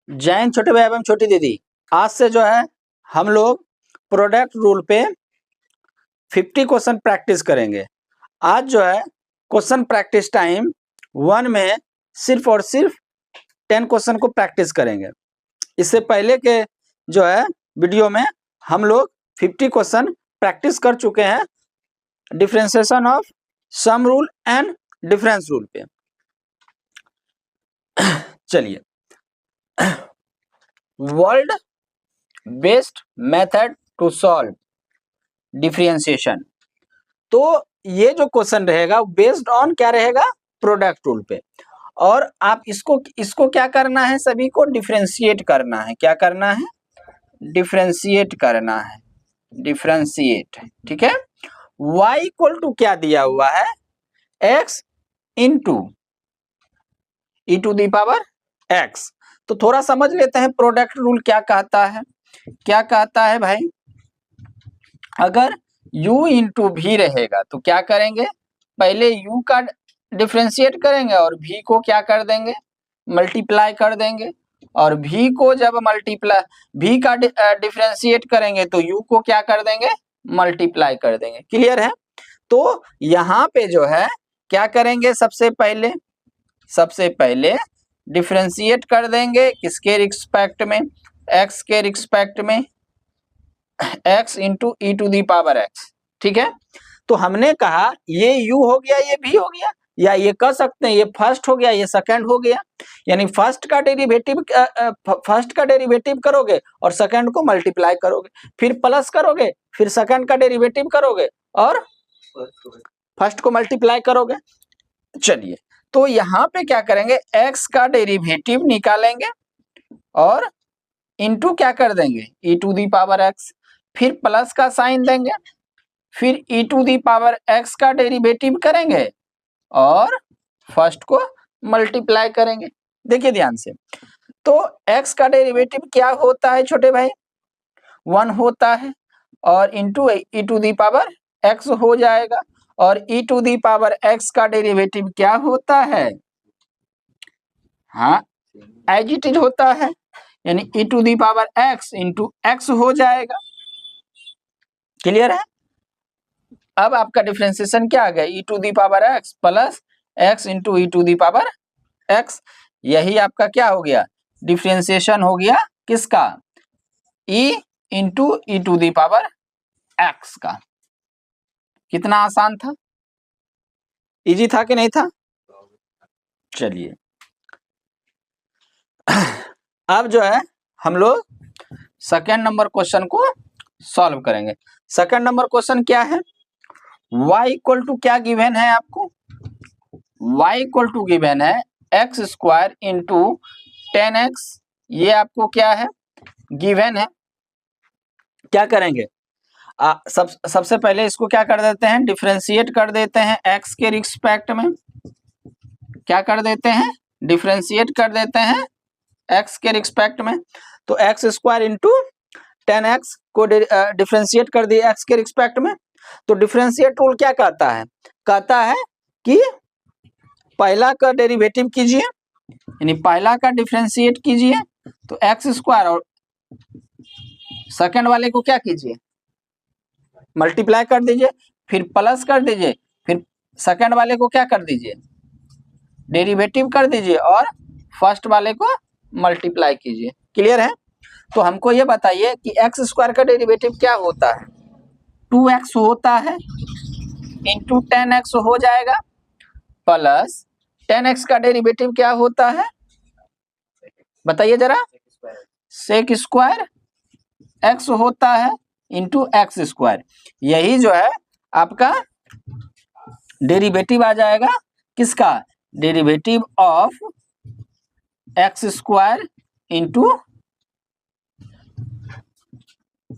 जैन छोटे भाई एवं छोटी दीदी, आज से जो है हम लोग प्रोडक्ट रूल पे 50 क्वेश्चन प्रैक्टिस करेंगे। आज जो है क्वेश्चन प्रैक्टिस टाइम 1 में सिर्फ और सिर्फ 10 क्वेश्चन को प्रैक्टिस करेंगे। इससे पहले के जो है वीडियो में हम लोग 50 क्वेश्चन प्रैक्टिस कर चुके हैं differentiation of sum rule and difference rule पे। चलिए, world best method to solve differentiation, तो ये जो क्वेश्चन रहेगा बेस्ड ऑन क्या रहेगा, प्रोडक्ट रूल पे। और आप इसको क्या करना है, सभी को डिफरेंशिएट करना है। क्या करना है, डिफरेंशिएट करना है, डिफरेंशिएट, ठीक है। y इक्वल टू क्या दिया हुआ है, x into e to the power x। तो थोड़ा समझ लेते हैं प्रोडक्ट रूल क्या कहता है। क्या कहता है भाई, अगर u इंटू भी रहेगा तो क्या करेंगे, पहले u का डिफरेंशिएट करेंगे और v को क्या कर देंगे, मल्टीप्लाई कर देंगे। और v को जब मल्टीप्लाई v का डिफरेंशिएट करेंगे तो u को क्या कर देंगे, मल्टीप्लाई कर देंगे। क्लियर है। तो यहाँ पे जो है क्या करेंगे, सबसे पहले डिफरेंशिएट कर देंगे किसके रिस्पेक्ट में, x के रिस्पेक्ट में, x into e to the power x, ठीक है। तो हमने कहा ये u हो गया, ये v हो गया, या ये कह सकते हैं ये फर्स्ट हो गया, ये सेकंड हो गया। यानी फर्स्ट का डेरिवेटिव करोगे और सेकंड को मल्टीप्लाई करोगे, फिर प्लस करोगे, फिर सेकंड का डेरिवेटिव करोगे और फर्स्ट को मल्टीप्लाई करोगे। चलिए, तो यहाँ पे क्या करेंगे, x का डेरिवेटिव निकालेंगे और इनटू क्या कर देंगे, ई टू दी पावर x, फिर प्लस का साइन देंगे, फिर ई टू दी पावर x का डेरिवेटिव करेंगे और फर्स्ट को मल्टीप्लाई करेंगे। देखिए ध्यान से, तो x का डेरिवेटिव क्या होता है छोटे भाई, 1 होता है, और into e to the power x हो जाएगा। और e to the power x का डेरिवेटिव क्या होता है, हाँ एज इट इज होता है, यानी e to the power x into x हो जाएगा। क्लियर है। अब आपका डिफरेंशिएशन क्या आ गया, e to the power x plus x into e to the power x। यही आपका क्या हो गया, डिफरेंशिएशन हो गया किसका, e into e to the power x का। कितना आसान था, इजी था कि नहीं था। चलिए, अब जो है हम लोग सेकेंड नंबर क्वेश्चन को सॉल्व करेंगे। सेकेंड नंबर क्वेश्चन क्या है, y इक्वल टू क्या गिवन है आपको, y इक्वल टू गिवन है एक्स स्क्वायर इंटू 10x। ये आपको क्या है, गिवन है। क्या करेंगे, सबसे पहले इसको क्या कर देते हैं, डिफरेंशिएट कर देते हैं x के रिस्पेक्ट में। क्या कर देते हैं, डिफरेंशिएट कर देते हैं x के रिस्पेक्ट में। तो एक्स स्क्वायर इंटू 10x को डिफरेंशिएट कर दिए x के रिस्पेक्ट में। तो डिफरेंशिएट रूल क्या कहता है, कहता है कि पहला का डेरिवेटिव कीजिए, यानी पहला का डिफरेंशिएट कीजिए तो एक्स स्क्वायर, और सेकंड वाले को क्या कीजिए, मल्टीप्लाई कर दीजिए, फिर प्लस कर दीजिए, फिर सेकंड वाले को क्या कर दीजिए, डेरिवेटिव कर दीजिए, और फर्स्ट वाले को मल्टीप्लाई कीजिए। क्लियर है। तो हमको ये बताइए कि एक्स स्क्वायर का डेरिवेटिव क्या होता है, 2x होता है इंटू 10x हो जाएगा, प्लस 10x का डेरिवेटिव क्या होता है, बताइए जरा, सेक स्क्वायर x होता है इंटू एक्स स्क्वायर। यही जो है आपका डेरिवेटिव आ जाएगा किसका, derivative of x square into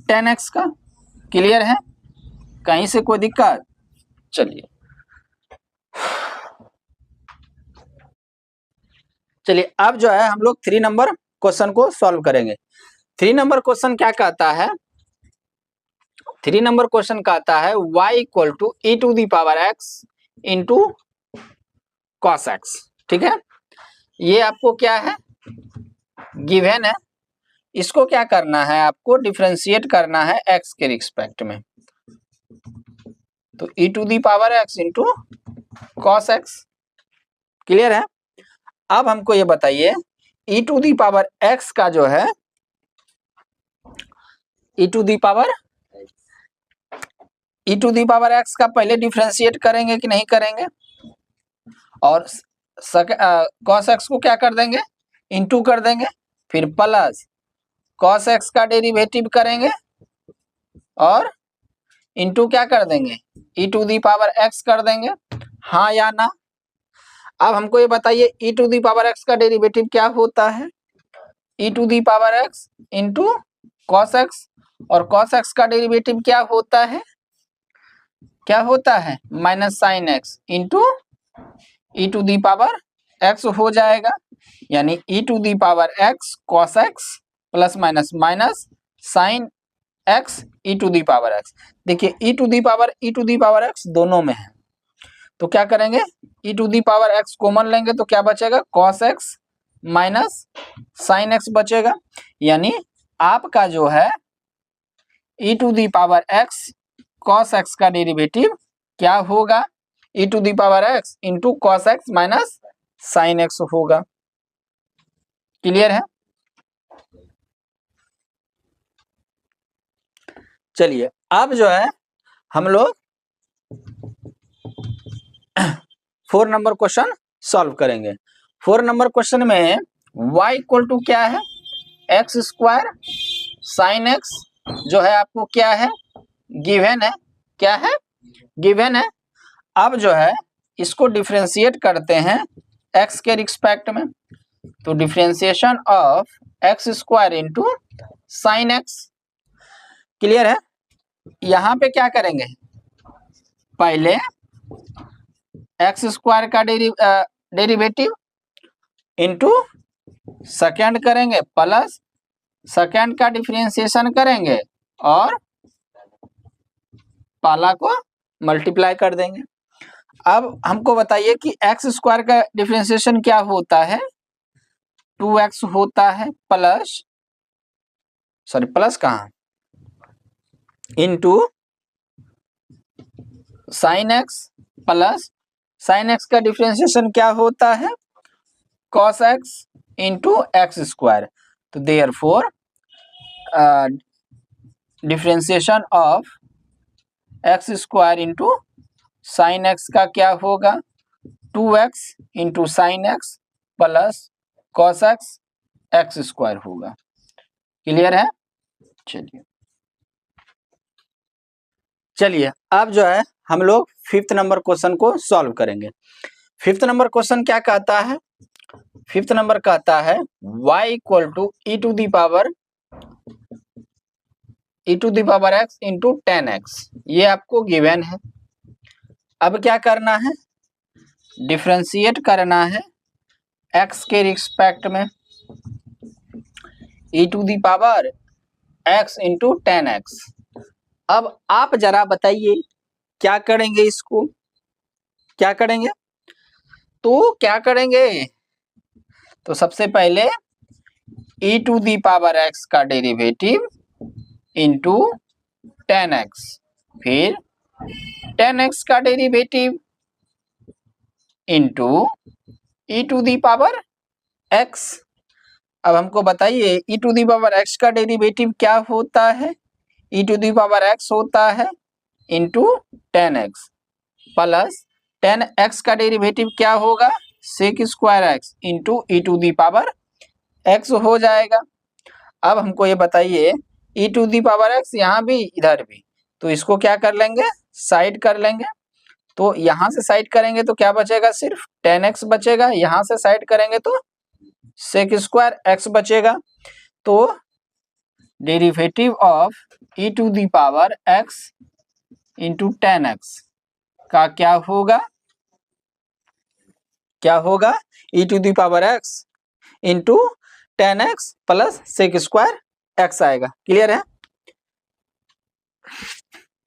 10x का। क्लियर है, कहीं से कोई दिक्कत। चलिए अब जो है हम लोग 3 नंबर क्वेश्चन को सॉल्व करेंगे। 3 नंबर क्वेश्चन क्या कहता है, 3 नंबर क्वेश्चन कहता है y equal to e to the power x into cos x। ठीक है, ये आपको क्या है, गिवन है, इसको क्या करना है, आपको डिफरेंशिएट करना है x के रिस्पेक्ट में। तो e to the power x into cos x। Clear है? अब हमको ये बताइए e to the power x का जो है, e to the power x का पहले डिफरेंशिएट करेंगे कि नहीं करेंगे, और कॉस x को क्या कर देंगे, इंटू कर देंगे, फिर प्लस कॉस x का डेरिवेटिव करेंगे और इंटू क्या कर देंगे, e to the power x कर देंगे। हाँ या ना? अब हमको ये बताइए e to the power x का डेरिवेटिव क्या होता है, e to the power x into cos x, और कॉस x का डेरिवेटिव क्या होता है, minus sine x into e to the power x हो जाएगा, यानी e to the power x cos x plus minus minus sine x e to the power x। देखिए e to the power x दोनों में है, तो क्या करेंगे, e to the power x common लेंगे तो क्या बचेगा, cos x minus sine x बचेगा, यानी आपका जो है e to the power x cos x का डेरिवेटिव क्या होगा, e to the power x into cos x minus sine x होगा। क्लियर है? चलिए अब जो है हम लोग 4 नंबर क्वेश्चन सॉल्व करेंगे। 4 नंबर क्वेश्चन में y इक्वल टू क्या है, एक्स स्क्वायर साइन x जो है आपको क्या है, गिवन है। क्या है, गिवन है। अब जो है इसको डिफरेंशिएट करते हैं x के रिस्पेक्ट में, तो differentiation of x square into sine x। Clear है? यहाँ पे क्या करेंगे, पहले एक्स स्क्वायर का डेरिवेटिव इंटू सेकेंड करेंगे, प्लस सेकेंड का डिफरेंशिएशन करेंगे और पहला को मल्टीप्लाई कर देंगे। अब हमको बताइए कि एक्स स्क्वायर का डिफरेंशिएशन क्या होता है, 2x होता है, प्लस कहाँ, into sine x, plus sine x का डिफरेंशिएशन क्या होता है, cos x into x square. तो therefore differentiation of x square into sine x का क्या होगा, 2x into sine x plus cos x x square होगा। क्लियर है? चलिए अब जो है हम लोग 5th नंबर क्वेश्चन को सॉल्व करेंगे। 5th नंबर क्वेश्चन क्या कहता है, 5th नंबर कहता है y equal to e to the power x into 10x। ये आपको गिवन है। अब क्या करना है, डिफरेंशिएट करना है x के रिस्पेक्ट में, e to the power x into 10x। अब आप जरा बताइए क्या करेंगे, इसको क्या करेंगे, तो सबसे पहले e to the power x का डेरिवेटिव इंटू 10x, फिर 10x का derivative into e to the power x। अब हमको बताइए e to the power x का डेरिवेटिव क्या होता है, e to the power x होता है इंटू 10x, प्लस 10x का डेरिवेटिव क्या होगा, sec square x into e to the power x हो जाएगा। अब हमको ये बताइए e to the power x यहाँ भी इधर भी, तो इसको क्या कर लेंगे, साइड कर लेंगे। तो यहाँ से साइड करेंगे तो क्या बचेगा, सिर्फ 10x बचेगा, यहाँ से साइड करेंगे तो सेक स्क्वायर x बचेगा। तो derivative of e to the power x into 10x का क्या होगा, e to the power x into 10x plus sec square x आएगा। क्लियर है?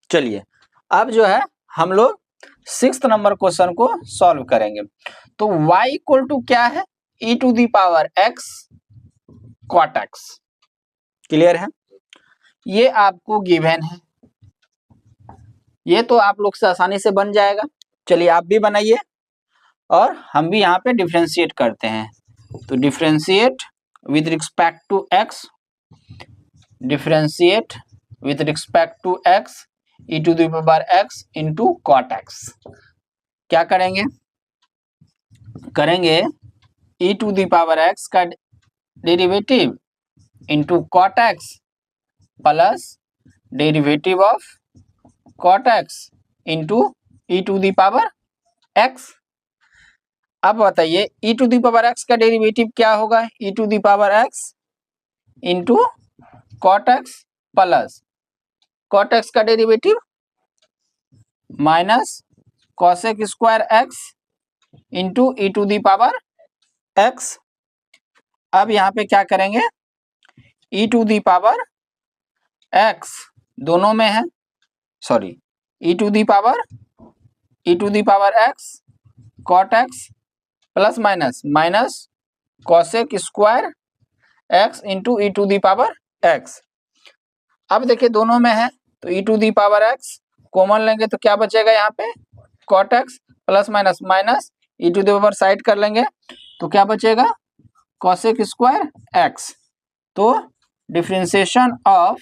चलिए अब जो है हम लोग 6th नंबर क्वेश्चन को सॉल्व करेंगे। तो y इक्वल टू क्या है, e to the power x cot x. Clear है? ये आपको गिवन है, ये तो आप लोग से आसानी से बन जाएगा। चलिए आप भी बनाइए और हम भी यहाँ पे डिफ्रेंशिएट करते हैं। तो differentiate with respect to x, differentiate with respect to x e to the power x into cot x. क्या करेंगे? करेंगे e to the power x का derivative into cot x plus derivative of cot x into e to the power x. अब बताइए e to the power x का derivative क्या होगा? E to the power x into cot x plus cot x का derivative minus cosec square x into e to the power x. अब यहाँ पे क्या करेंगे? E to the power x दोनों में है, sorry e to the power x cot x plus minus minus cosec square x into e to the power x. अब देखिए दोनों में है तो e to the power x common लेंगे तो क्या बचेगा? यहाँ पे cot x plus minus minus e to the power side कर लेंगे तो क्या बचेगा? Cosec square x. तो differentiation of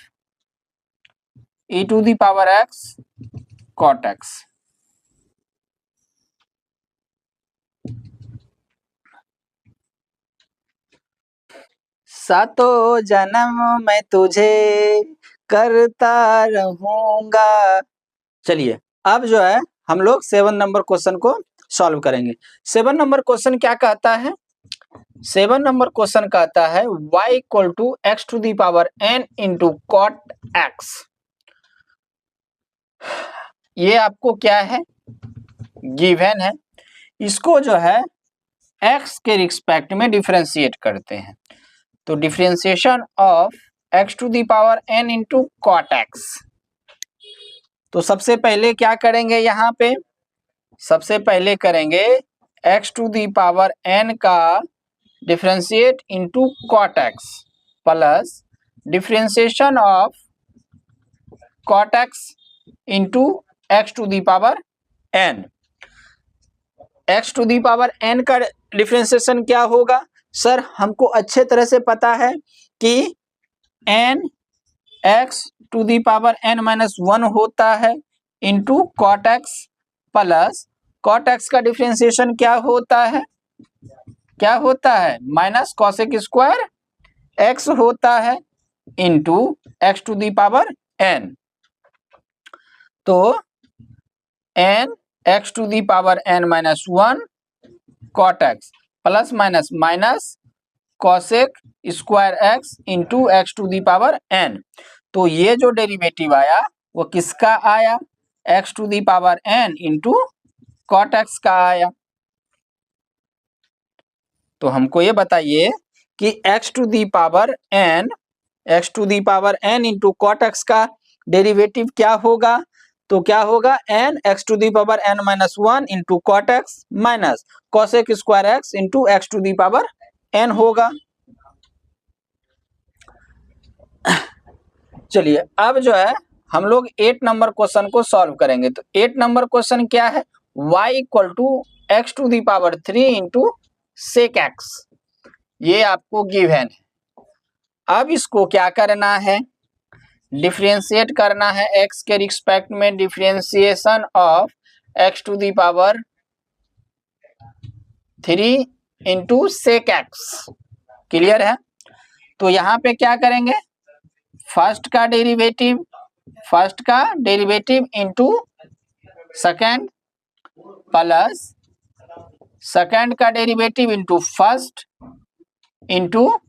e to the power x cot x. सातों जन्म मैं तुझे करता रहूंगा। चलिए अब जो है हम लोग 7 नंबर क्वेश्चन को सॉल्व करेंगे। 7 नंबर क्वेश्चन क्या कहता है? 7 नंबर क्वेश्चन कहता है y equal to x to the power n into cot x. ये आपको क्या है? गिवन है। इसको जो है x के रिस्पेक्ट में डिफरेंशिएट करते हैं। तो differentiation of x to the power n into cot x. तो सबसे पहले क्या करेंगे? यहाँ पे सबसे पहले करेंगे x to the power n का differentiate into cot x plus differentiation of cot x into x to the power n। x to the power n का डिफरेंशिएशन क्या होगा? सर हमको अच्छे तरह से पता है कि n x to the power n minus 1 होता है into cot x plus cot x का डिफरेंशिएशन क्या होता है? क्या होता है? माइनस कॉसेक स्क्वायर एक्स होता है into x to the power n। तो n x to the power n minus 1 cot x plus minus minus cosec square x into x to the power n। तो ये जो derivative आया वो किसका आया? X to the power n into cot x का आया। तो हमको ये बताइए कि x to the power n into cot x का डेरिवेटिव क्या होगा? तो क्या होगा? n x to the power n minus 1 into cot x minus cosec square x into x to the power n होगा। चलिए अब जो है हम लोग 8 नंबर क्वेश्चन को सॉल्व करेंगे। तो 8 नंबर क्वेश्चन क्या है? y equal to x to the power 3 into sec x. ये आपको गिवन है। अब इसको क्या करना है? डिफरेंशिएट करना है x के रिस्पेक्ट में। Differentiation of x to the power 3 into sec x. Clear है? तो यहाँ पे क्या करेंगे? फर्स्ट का derivative into second plus second का derivative into first into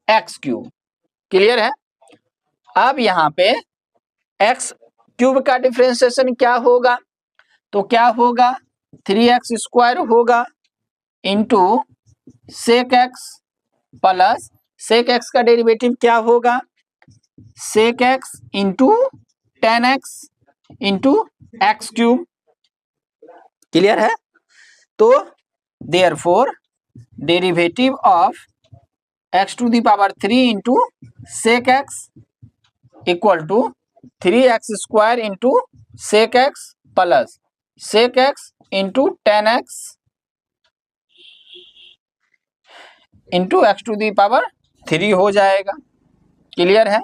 x cube. Clear है? अब यहाँ पे एक्स क्यूब का डिफरेंशिएशन क्या होगा? तो क्या होगा? 3x स्क्वायर होगा into sec x plus sec x का डेरिवेटिव क्या होगा? Sec x into 10x into x cube. Clear है? तो therefore derivative of x to the power 3 into sec x equal to 3x² into sec x plus sec x into 10x into x to the power 3 हो जाएगा। Clear है?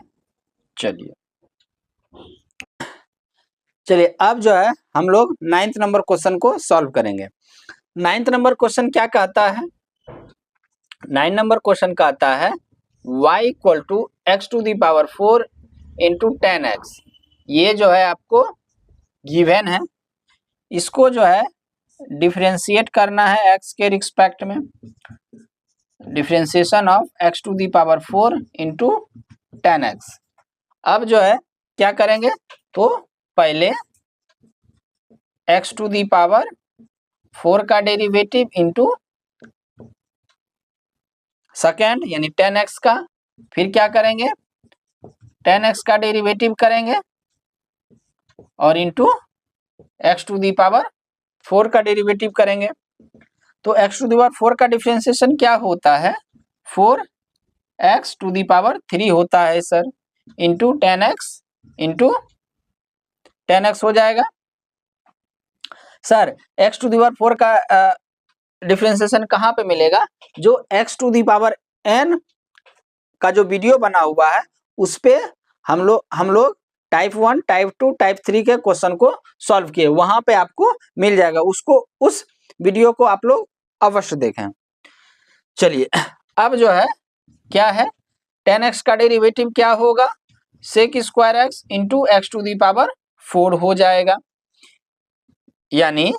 चलिए अब जो है हम लोग 9th नंबर क्वेश्चन को सॉल्व करेंगे। 9th नंबर क्वेश्चन क्या कहता है? 9 नंबर क्वेश्चन कहता है y equal to x to the power 4 into 10x। ये जो है आपको गिवन है, इसको जो है डिफरेंशिएट करना है x के रिस्पेक्ट में। Differentiation of x to the power 4 into 10x। अब जो है क्या करेंगे, तो पहले x टू दी पावर 4 का डेरिवेटिव इंटू सेकेंड यानी 10x का, फिर क्या करेंगे 10x का डेरिवेटिव करेंगे और into x to the power 4 का डेरिवेटिव करेंगे। तो x टू दी पावर 4 का डिफरेंशिएशन क्या होता है, 4x टू दी पावर 3 होता है सर, इंटू 10x हो जाएगा। Sir x to the power 4 का डिफरेंशिएशन कहाँ पे मिलेगा? जो x to the power n का जो वीडियो बना हुआ है उस पे हम लोग टाइप 1, टाइप 2, टाइप 3 के क्वेश्चन को सॉल्व किए, वहां पे आपको मिल जाएगा, उस वीडियो को आप लोग अवश्य देखें। चलिए अब जो है क्या है, 10x का डेरिवेटिव क्या होगा, sec square x into x to the power 4 हो जाएगा, यानी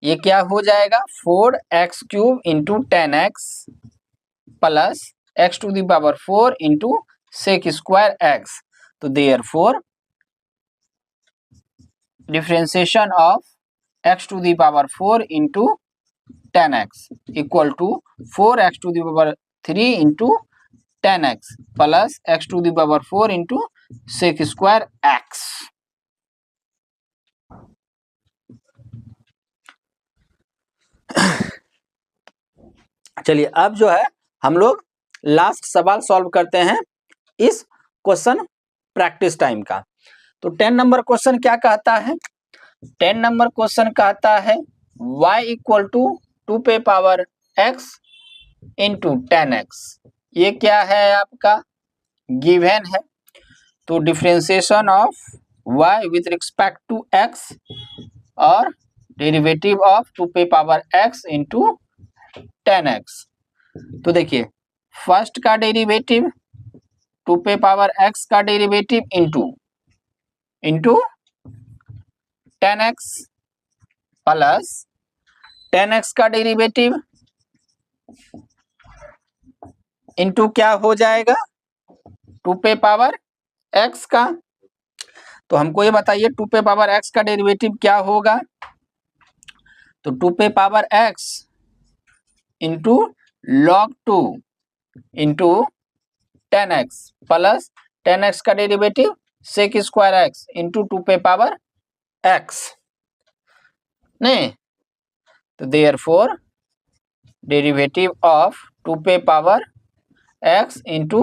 ये क्या हो जाएगा 4x³ into 10x plus x to the power 4 into sec square x. तो therefore differentiation of x to the power 4 into 10x equal to 4x to the power 3 into 10x plus x to the power 4 into sec square x. चलिए अब जो है हम लोग last सवाल solve करते हैं इस क्वेश्चन प्रैक्टिस टाइम का। तो 10 नंबर क्वेश्चन क्या कहता है, 10 नंबर क्वेश्चन कहता है y इक्वल टू 2 पे पावर x इंटू 10x। ये क्या है आपका गिवन है, तो differentiation of y with respect to x और डेरिवेटिव ऑफ 2 पे पावर x इंटू 10x। तो देखिए फर्स्ट का डेरिवेटिव 2 पे पावर x का derivative into 10x plus 10x का डेरिवेटिव इंटू क्या हो जाएगा 2 पे पावर x का। तो हमको ये बताइए 2 पे पावर x का डेरिवेटिव क्या होगा, तो 2 पे power x into log 2 into 10x plus 10x का derivative sec square x into 2 पे पावर x नहीं, तो देयरफॉर डेरिवेटिव ऑफ 2 पे power x into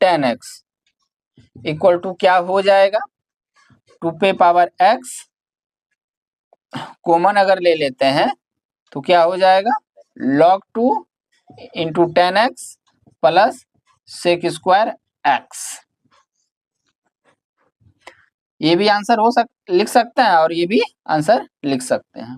10x equal to क्या हो जाएगा 2 पे पावर x कॉमन अगर ले लेते हैं तो क्या हो जाएगा log 2 into 10x plus sec square x. ये भी आंसर लिख सकते हैं और ये भी आंसर लिख सकते हैं।